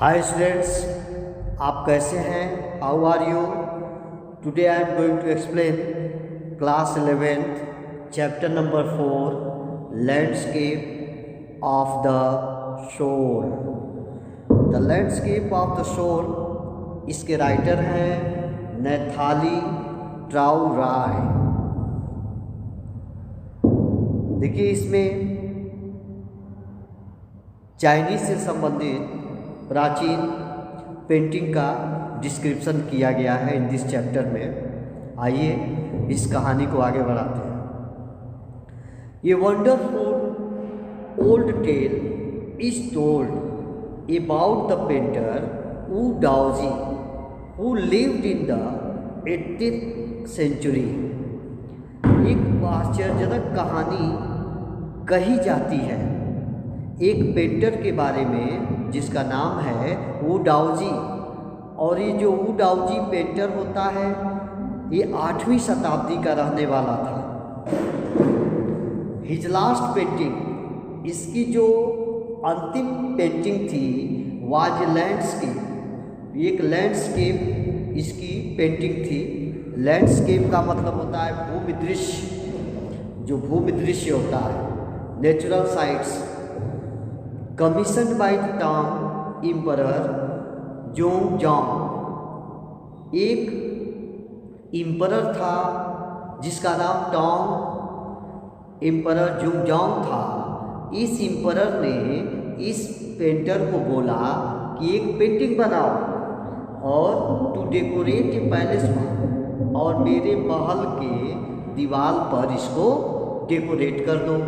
Hi students, आप कैसे हैं? How are you? Today I am going to explain class 11th chapter number 4 landscape of the soul. The landscape of the soul, इसके writer हैं Nathalie ट्राउराय। देखिए, इसमें Chinese से संबंधित प्राचीन पेंटिंग का डिस्क्रिप्शन किया गया है इन दिस चैप्टर में। आइए इस कहानी को आगे बढ़ाते हैं। ये wonderful old tale is told about the painter Wu Daozi who lived in the 18th century. एक आश्चर्यजनक कहानी कही जाती है एक पेंटर के बारे में जिसका नाम है वू डाओजी। और ये जो वू डाओजी पेंटर होता है, ये 8वीं शताब्दी का रहने वाला था। हिज लास्ट पेंटिंग, इसकी जो अंतिम पेंटिंग थी, वाज लैंडस्केप। एक लैंडस्केप इसकी पेंटिंग थी। लैंडस्केप का मतलब होता है भूमि दृश्य, जो भूमि दृश्य होता है, natural sites. Commission by the टांग इम्परर जोंगजांग। एक इम्परर था जिसका नाम टांग इम्परर जोंगजांग था। इस इम्परर ने इस पेंटर को बोला कि एक पेंटिंग बनाओ और to decorate a palace wall, और मेरे महल के दीवार पर इसको डेकोरेट कर दो।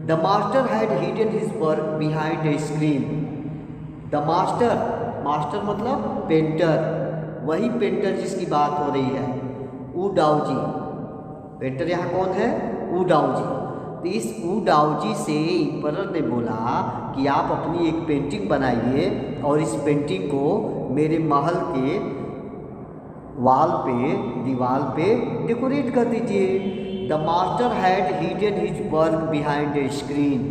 The master had hidden his work behind a screen. The master मतलब पेंटर, वही पेंटर जिसकी बात हो रही है, वू डाओजी। पेंटर यहाँ कौन है? वू डाओजी। तो इस वू डाओजी से इम्परर ने बोला कि आप अपनी एक पेंटिंग बनाइए और इस पेंटिंग को मेरे महल के वॉल पे, दीवार पे डेकोरेट कर दीजिए। The master had hidden his work behind a screen.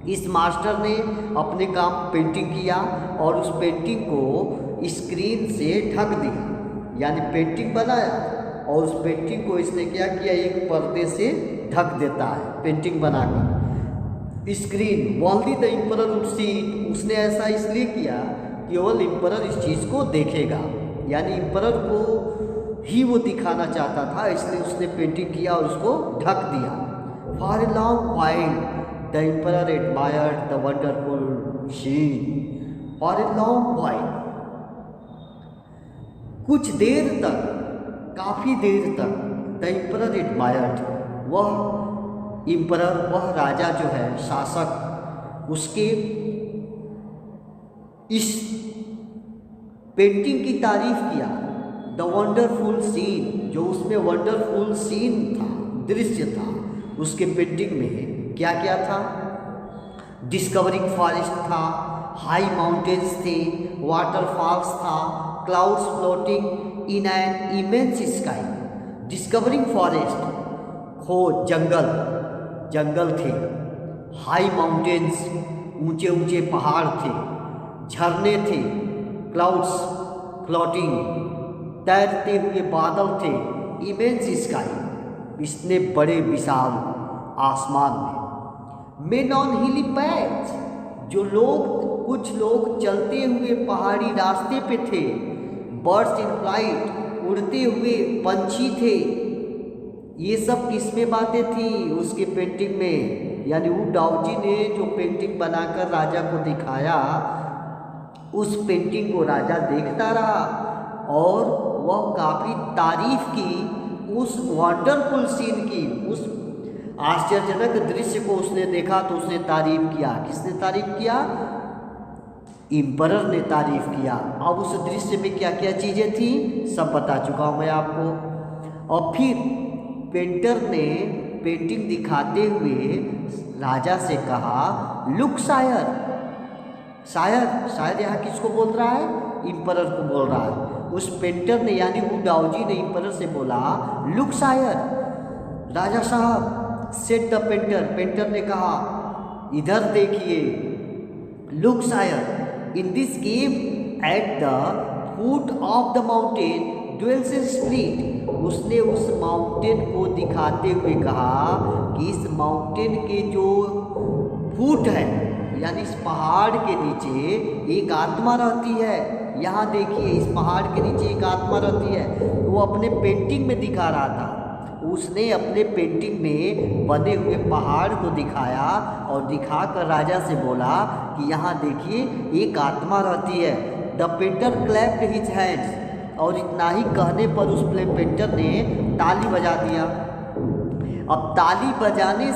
इस मास्टर ने अपने काम पेंटिंग किया और उस पेंटिंग को स्क्रीन से ढक दिया, यानी पेंटिंग बनाया और उस पेंटिंग को इसने क्या किया, एक पर्दे से ढक देता है पेंटिंग बनाकर। Screen only the emperor would see it. उसने ऐसा इसलिए किया कि केवल इम्परर इस चीज़ को देखेगा, यानी इम्परर को ही वो दिखाना चाहता था, इसलिए उसने पेंटिंग किया और उसको ढक दिया। For a long while the emperor admired the wonderful scene. For a long while, कुछ देर तक, काफ़ी देर तक, द एम्परर एडमायर्ड, वह एम्परर, वह राजा जो है, शासक, उसके इस पेंटिंग की तारीफ किया। द वंडरफुल सीन, जो उसमें वंडरफुल सीन था, दृश्य था, उसके पेंटिंग में क्या क्या था? डिस्कवरिंग फॉरेस्ट था, हाई माउंटेन्स थे, वाटरफॉल्स था, clouds floating in an immense sky. Discovering forest, खोज, जंगल थे। हाई माउंटेन्स, ऊंचे ऊंचे पहाड़ थे, झरने थे। क्लाउड्स फ्लोटिंग, तैरते हुए बादल थे। इमेंस स्काई, इतने बड़े विशाल आसमान में। मेन ऑन हिली पैथ, जो लोग, कुछ लोग चलते हुए पहाड़ी रास्ते पे थे। बर्ड्स इन फ्लाइट, उड़ते हुए पंछी थे। ये सब किसमें बातें थी? उसके पेंटिंग में। यानी वू डाओजी ने जो पेंटिंग बनाकर राजा को दिखाया, उस पेंटिंग को राजा देखता रहा और वह काफ़ी तारीफ की उस वंडरफुल सीन की। उस आश्चर्यजनक दृश्य को उसने देखा तो उसने तारीफ किया। किसने तारीफ किया? इम्परर ने तारीफ किया। अब उस दृश्य में क्या क्या चीज़ें थी सब बता चुका हूँ मैं आपको। और फिर पेंटर ने पेंटिंग दिखाते हुए राजा से कहा, लुक शायर। शायद यहाँ किसको बोल रहा है? इम्परर को बोल रहा है। उस पेंटर ने, यानी वू डाओजी ने इम्परर से बोला, लुक शायर। राजा साहब, सेट द पेंटर। पेंटर ने कहा, इधर देखिए। लुक शायर, in this cave at the foot of the mountain dwells A spirit. उसने उस माउंटेन को दिखाते हुए कहा कि इस माउंटेन के जो फुट है यानी इस पहाड़ के नीचे एक आत्मा रहती है। यहाँ देखिए इस पहाड़ के नीचे एक आत्मा रहती है। वो अपने पेंटिंग में दिखा रहा था। उसने अपने पेंटिंग में बने हुए पहाड़ को दिखाया और दिखाकर राजा से बोला कि यहाँ देखिए एक आत्मा रहती है। The painter clapped his hands, और इतना ही कहने पर उस पेंटर ने ताली बजा दिया। अब ताली बजाने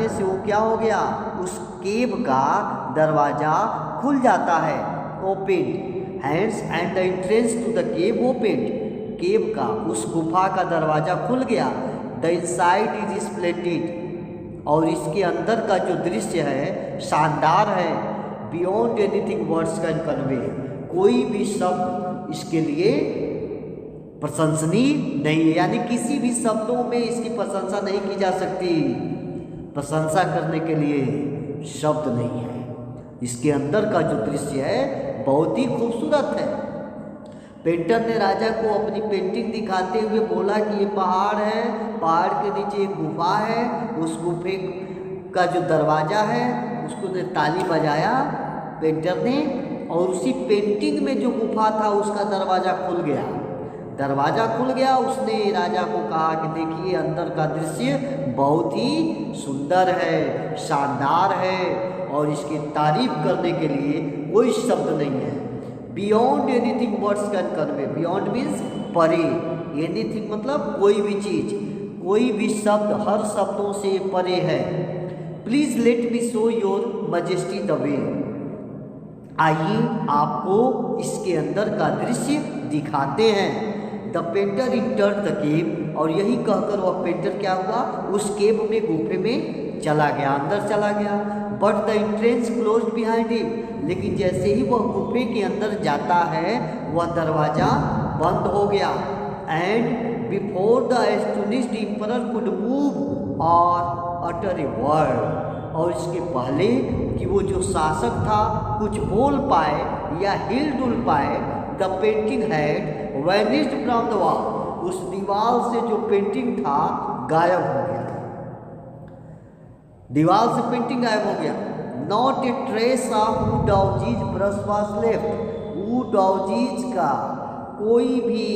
से वो क्या हो गया, उस केव का दरवाज़ा खुल जाता है। Opened hands and the entrance to the cave opened. Cave का उस गुफा का दरवाज़ा खुल गया। द इनसाइड इज स्प्लेंडिड, और इसके अंदर का जो दृश्य है शानदार है। Beyond anything words can convey, कोई भी शब्द इसके लिए प्रशंसनीय नहीं है, यानी किसी भी शब्दों में इसकी प्रशंसा नहीं की जा सकती। प्रशंसा करने के लिए शब्द नहीं है। इसके अंदर का जो दृश्य है बहुत ही खूबसूरत है। पेंटर ने राजा को अपनी पेंटिंग दिखाते हुए बोला कि ये पहाड़ है, पहाड़ के नीचे एक गुफा है, उस गुफे का जो दरवाज़ा है उसको ने ताली बजाया पेंटर ने, और उसी पेंटिंग में जो गुफा था उसका दरवाज़ा खुल गया। उसने राजा को कहा कि देखिए अंदर का दृश्य बहुत ही सुंदर है, शानदार है, और इसकी तारीफ करने के लिए कोई शब्द नहीं है। Beyond anything words can convey, beyond means परे, एनीथिंग मतलब कोई भी चीज़, कोई भी शब्द हर शब्दों से परे है। Please let me show your majesty the way, आइए आपको इसके अंदर का दृश्य दिखाते हैं। The painter entered the cave, और यही कहकर वह पेंटर क्या हुआ, उस केव में गुफे में चला गया, अंदर चला गया। But the entrance closed behind him, लेकिन जैसे ही वह गुफे के अंदर जाता है वह दरवाज़ा बंद हो गया। And before the astonished emperor could move और अटर ए वर्ड, और इसके पहले कि वो जो शासक था कुछ बोल पाए या हिल डुल पाए, the painting had vanished from the wall, उस दीवार से जो पेंटिंग था गायब हो गया। दीवार से पेंटिंग गायब हो गया। Not a trace of Wu Daozi's brush was left, Wu Daozi's का कोई भी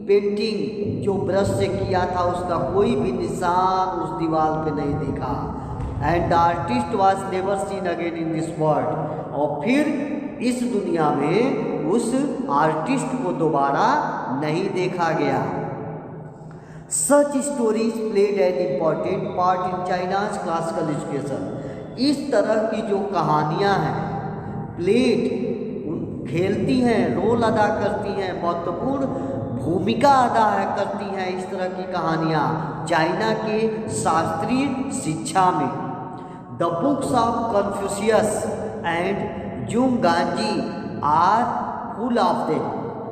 पेंटिंग जो ब्रश से किया था उसका कोई भी निशान उस दीवार पे नहीं दिखा। And the artist was never seen again in this world, और फिर इस दुनिया में उस आर्टिस्ट को दोबारा नहीं देखा गया। Such stories played an important part in China's classical education, इस तरह की जो कहानियाँ हैं प्लेड खेलती हैं, रोल अदा करती हैं, महत्वपूर्ण भूमिका अदा करती हैं इस तरह की कहानियाँ चाइना के शास्त्रीय शिक्षा में। The books of Confucius and Zhuangzi are full of them.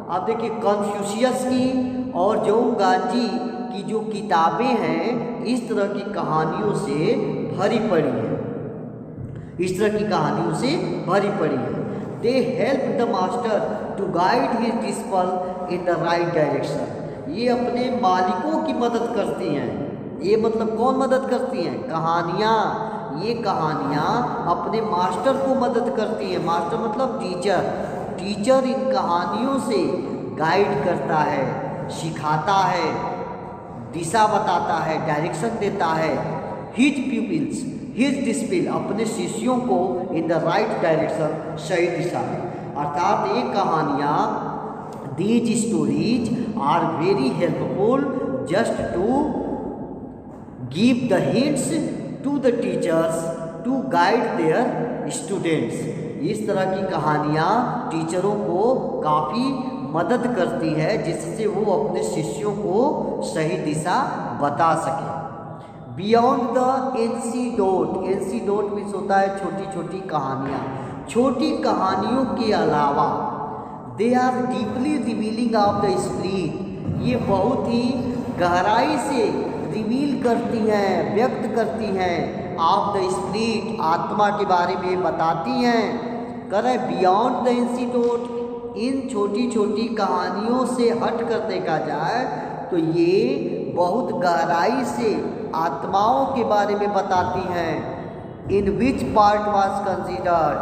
अब देखिए कन्फ्यूशियस की और जूम गांजी की जो किताबें हैं इस तरह की कहानियों से भरी पड़ी हैं, इस तरह की कहानियों से भरी पड़ी है। They help the master to guide his disciple in the right direction, ये अपने मालिकों की मदद करती हैं। ये मतलब कौन मदद करती हैं, कहानियाँ, ये कहानियाँ अपने मास्टर को मदद करती हैं। मास्टर मतलब टीचर, टीचर इन कहानियों से गाइड करता है, सिखाता है, दिशा बताता है, डायरेक्शन देता है। हिज प्यूपिल्स हिज डिसिपल, अपने शिष्यों को इन द राइट डायरेक्शन, सही दिशा में। अर्थात ये कहानियाँ, these stories are very helpful just to give the hints to the teachers to guide their students. इस तरह की कहानियाँ टीचरों को काफ़ी मदद करती है जिससे वो अपने शिष्यों को सही दिशा बता सके। Beyond the anecdote, anecdote means होता है छोटी छोटी कहानियाँ। छोटी कहानियों के अलावा they are deeply revealing of the spirit, ये बहुत ही गहराई से रिवील करती हैं, व्यक्त करती हैं ऑफ द स्पिरिट, आत्मा के बारे में बताती हैं। कर बियॉन्ड द इंस्टीट्यूट, इन छोटी छोटी कहानियों से हट कर देखा जाए तो ये बहुत गहराई से आत्माओं के बारे में बताती हैं। In which part was considered,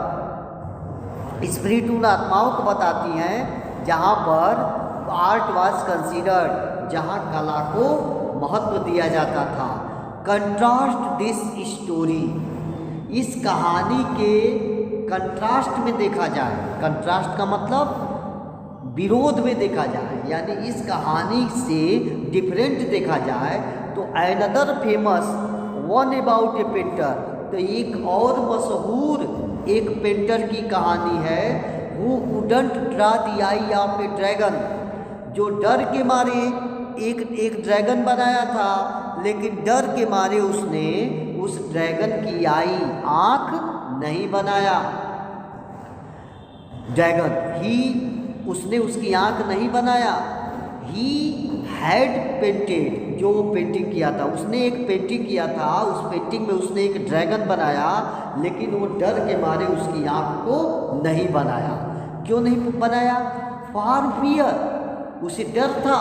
spirit उन आत्माओं को बताती हैं जहाँ पर आर्ट वाज कंसिडर्ड, जहाँ कला को महत्व दिया जाता था। कंट्रास्ट दिस स्टोरी, इस कहानी के कंट्रास्ट में देखा जाए, कंट्रास्ट का मतलब विरोध में देखा जाए, यानी इस कहानी से डिफरेंट देखा जाए तो another famous one about A painter, तो एक और मशहूर एक पेंटर की कहानी है। Who wouldn't draw the I of A dragon, जो डर के मारे एक ड्रैगन बनाया था, लेकिन डर के मारे उसने उस ड्रैगन की आई, आँख नहीं बनाया। ड्रैगन ही, उसने उसकी आँख नहीं बनाया। ही हैड पेंटेड, जो वो पेंटिंग किया था, उसने एक पेंटिंग किया था, उस पेंटिंग में उसने एक ड्रैगन बनाया, लेकिन वो डर के मारे उसकी आँख को नहीं बनाया। क्यों नहीं बनाया? फॉर फियर, उसे डर था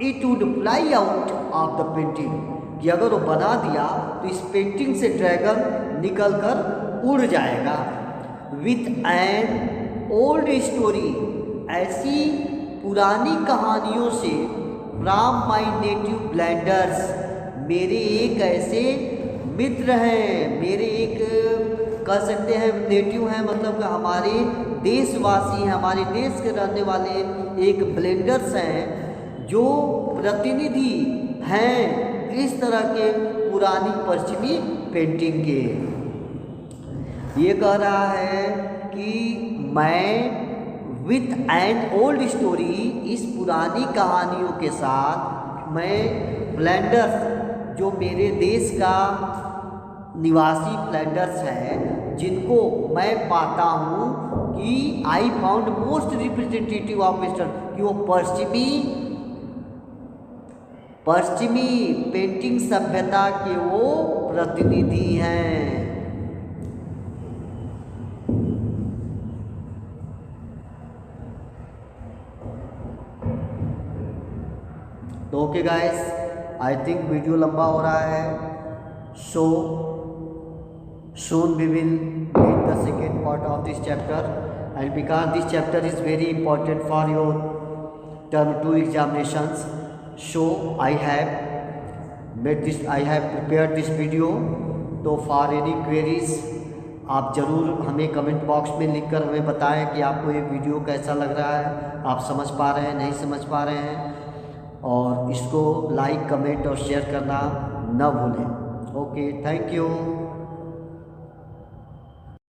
it would fly out of the painting, कि अगर वो बना दिया तो इस पेंटिंग से ड्रैगन निकल कर उड़ जाएगा। विथ एन ओल्ड स्टोरी, ऐसी पुरानी कहानियों से, फ्रॉम माई नेटिव ब्लेंडर्स, मेरे एक ऐसे मित्र हैं, मेरे एक कह सकते हैं नेटिव हैं, मतलब कि हमारे देशवासी हैं, हमारे देश के रहने वाले एक ब्लेंडर्स हैं, जो प्रतिनिधि हैं इस तरह के पुरानी पश्चिमी पेंटिंग के। ये कह रहा है कि मैं विथ एन ओल्ड स्टोरी, इस पुरानी कहानियों के साथ मैं फ्लैंडर्स, जो मेरे देश का निवासी फ्लैंडर्स हैं, जिनको मैं पाता हूँ कि I found most representative of western, कि वो पश्चिमी पेंटिंग सभ्यता के वो प्रतिनिधि हैं। तो okay guys, I think video लंबा हो रहा है, सो soon we will read the second part of this chapter, and because this chapter is very important for your term 2 examinations, so I have prepared this video. तो for any queries आप ज़रूर हमें comment box में लिखकर हमें बताएं कि आपको ये वीडियो कैसा लग रहा है, आप समझ पा रहे हैं, नहीं समझ पा रहे हैं, और इसको लाइक, कमेंट और शेयर करना न भूलें। Okay, thank you.